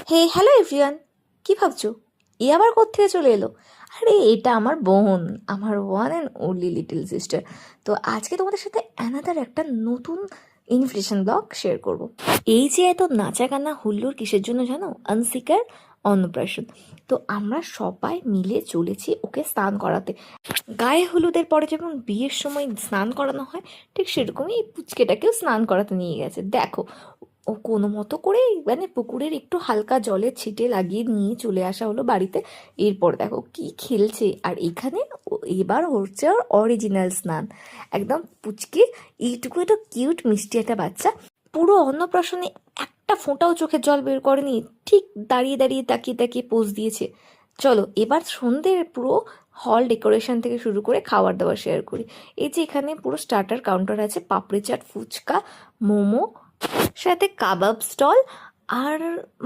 হে hello everyone, কি ভাবছো? এ আবার কোত্থেকে চলে এলো? আরে এটা আমার বোন, আমার one and only little sister. তো আজকে তোমাদের সাথে অ্যানাদার একটা নতুন ইনভিটেশন ব্লগ শেয়ার করব। এই যে এত নাচা কান্না হুল্লোড় কিসের জন্য জানো? আনসিকার অন্নপ্রাশন। তো আমরা সবাই মিলে চলেছি ওকে স্নান করাতে। গায়ে হলুদের পরে যেমন বিয়ের সময় স্নান করানো হয়, ঠিক সেরকমই এই পুচকেটাকেও স্নান করাতে নিয়ে গেছে। দেখো, ও কোনো মতো করে মানে পুকুরের একটু হালকা জলের ছিটে লাগিয়ে নিয়ে চলে আসা হলো বাড়িতে। এরপর দেখো কি খেলছে, আর এখানে এবার হচ্ছে ওর অরিজিনাল স্নান। একদম পুচকে এইটুকু একটা কিউট মিষ্টি একটা বাচ্চা, পুরো অন্নপ্রাশনে একটা ফোঁটাও চোখের জল বের করেনি, ঠিক দাঁড়িয়ে দাঁড়িয়ে তাকিয়ে তাকিয়ে পোজ দিয়েছে। চলো এবার সন্ধ্যের পুরো হল ডেকোরেশন থেকে শুরু করে খাবার দাবার শেয়ার করি। এই যে এখানে পুরো স্টার্টার কাউন্টার আছে, পাপড়ি চাট, ফুচকা, মোমো, সাথে কাবাব স্টল আর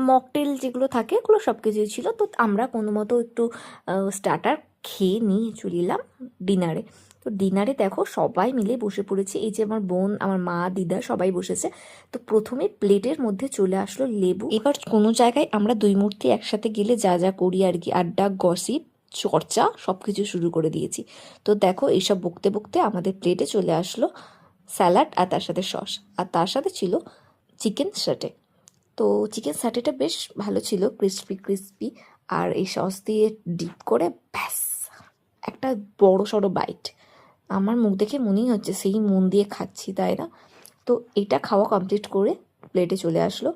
মকটেল যেগুলো থাকে ওগুলো সব কিছুই ছিল। তো আমরা কোনো মতো একটু স্টার্টার খেয়ে নিয়ে চলে এলাম ডিনারে। তো ডিনারে দেখো সবাই মিলে বসে পড়েছি। এই যে আমার বোন, আমার মা, দিদা সবাই বসেছে। তো প্রথমে প্লেটের মধ্যে চলে আসলো লেবু। এবার কোনো জায়গায় আমরা দুই মূর্তি একসাথে গেলে যা যা করি আর কি, আড্ডা, গসিপ, চর্চা সব কিছু শুরু করে দিয়েছি। তো দেখো এইসব বকতে বকতে আমাদের প্লেটে চলে আসলো স্যালাড আর তার সাথে সস, আর তার সাথে ছিল চিকেন সাটে। তো চিকেন সাটেটা বেশ ভালো ছিল, ক্রিস্পি ক্রিস্পি, আর এই সস দিয়ে ডিপ করে ব্যাস একটা বড় সড়ো বাইট। আমার মুখ দেখে মনেই হচ্ছে সেই মন দিয়ে খাচ্ছি, তাই না? তো এটা খাওয়া কমপ্লিট করে প্লেটে চলে আসলো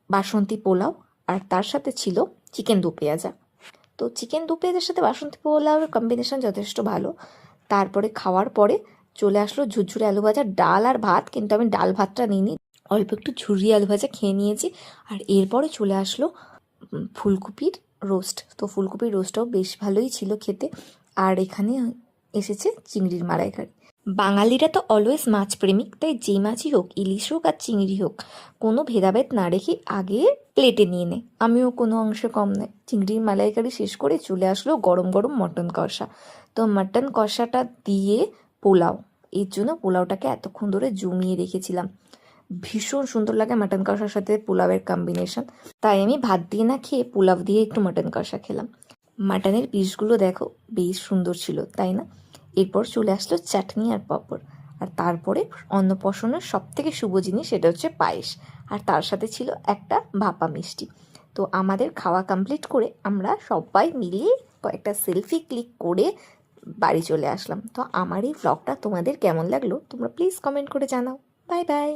বাসন্তী পোলাও, আর তার সাথে ছিল চিকেন দু পেঁয়াজা। তো চিকেন দু পেঁয়াজের সাথে বাসন্তী পোলাওয়ের কম্বিনেশন যথেষ্ট ভালো। তারপরে খাওয়ার পরে চলে আসলো ঝুরঝুরে আলু ভাজা, ডাল আর ভাত, কিন্তু আমি ডাল ভাতটা নিইনি, অল্প একটু ঝুরি আলু ভাজা খেয়ে নিয়েছি। আর এরপরে চলে আসলো ফুলকপির রোস্ট। তো ফুলকপির রোস্টটাও বেশ ভালোই ছিল খেতে। আর এখানে এসেছে চিংড়ির মালাইকারি। বাঙালিরা তো অলওয়েজ মাছ প্রেমিক, তাই যে মাছই হোক, ইলিশ হোক আর চিংড়ি হোক, কোনো ভেদাভেদ না রেখে আগে প্লেটে নিয়ে নেয়। আমিও কোনো অংশে কম নয়। চিংড়ির মালাইকারি শেষ করে চলে আসলো গরম গরম মটন কষা। তো মটন কষাটা দিয়ে পোলাও, এর জন্য পোলাওটাকে এতক্ষণ ধরে জমিয়ে রেখেছিলাম। ভীষণ সুন্দর লাগে মাটন কষার সাথে পোলাওয়ের কম্বিনেশন, তাই আমি ভাত দিয়ে না খেয়ে পোলাও দিয়ে একটু মাটন কষা খেলাম। মাটনের পিসগুলো দেখো বেশ সুন্দর ছিল, তাই না? এরপর চলে আসলো চাটনি আর পাঁপড়, আর তারপরে অন্নপ্রাশনের সব থেকে শুভ জিনিস, সেটা হচ্ছে পায়েস, আর তার সাথে ছিল একটা ভাপা মিষ্টি। তো আমাদের খাওয়া কমপ্লিট করে আমরা সবাই মিলে কয়েকটা সেলফি ক্লিক করে বাড়ি চলে আসলাম। তো আমার এই ভ্লগটা তোমাদের কেমন লাগলো তোমরা প্লিজ কমেন্ট করে জানাও। Bye bye.